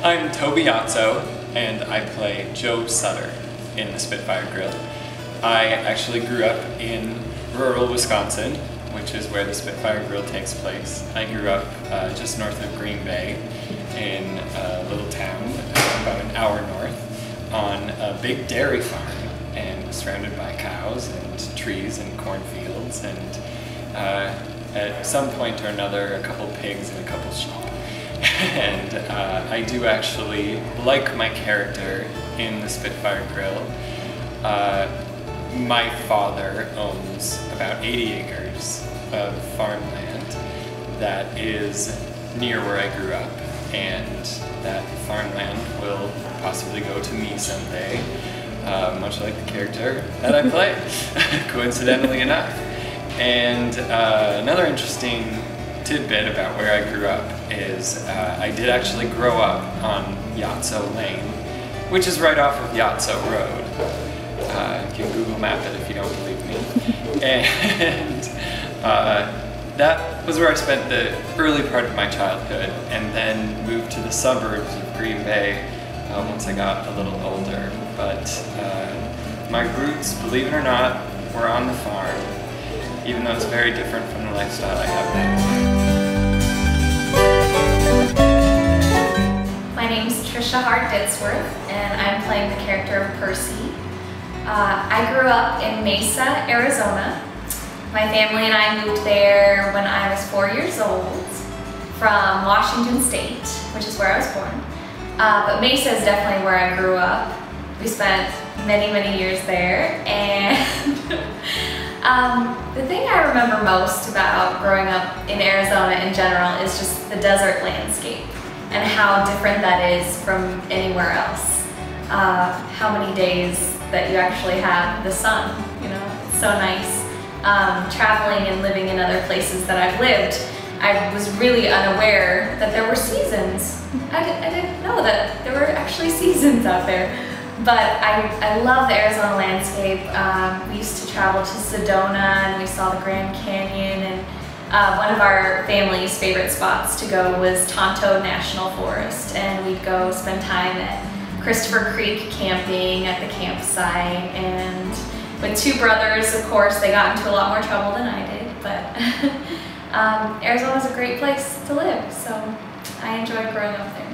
I'm Toby Yatso, and I play Joe Sutter in the Spitfire Grill. I actually grew up in rural Wisconsin, which is where the Spitfire Grill takes place. I grew up just north of Green Bay in a little town about an hour north on a big dairy farm and surrounded by cows and trees and cornfields and at some point or another a couple pigs and a couple sheep. And I do actually like my character in the Spitfire Grill. My father owns about 80 acres of farmland that is near where I grew up, and that farmland will possibly go to me someday, much like the character that I play, coincidentally enough. And another interesting tidbit about where I grew up is I did actually grow up on Yatso Lane, which is right off of Yatso Road. You can Google map it if you don't believe me. And that was where I spent the early part of my childhood, and then moved to the suburbs of Green Bay once I got a little older. But my roots, believe it or not, were on the farm, even though it's very different from the lifestyle I have now. My name's Trisha Hart-Ditzworth, and I'm playing the character of Percy. I grew up in Mesa, Arizona. My family and I moved there when I was 4 years old from Washington State, which is where I was born. But Mesa is definitely where I grew up. We spent many, many years there, and the thing I remember most about growing up in Arizona in general is just the desert landscape and how different that is from anywhere else. How many days that you actually have the sun, you know, it's so nice. Traveling and living in other places that I've lived, I was really unaware that there were seasons. I didn't know that there were actually seasons out there. But I love the Arizona landscape. We used to travel to Sedona and we saw the Grand Canyon, and one of our family's favorite spots to go was Tonto National Forest, and we'd go spend time at Christopher Creek camping at the campsite. And with two brothers, of course, they got into a lot more trouble than I did, but Arizona's a great place to live, so I enjoyed growing up there.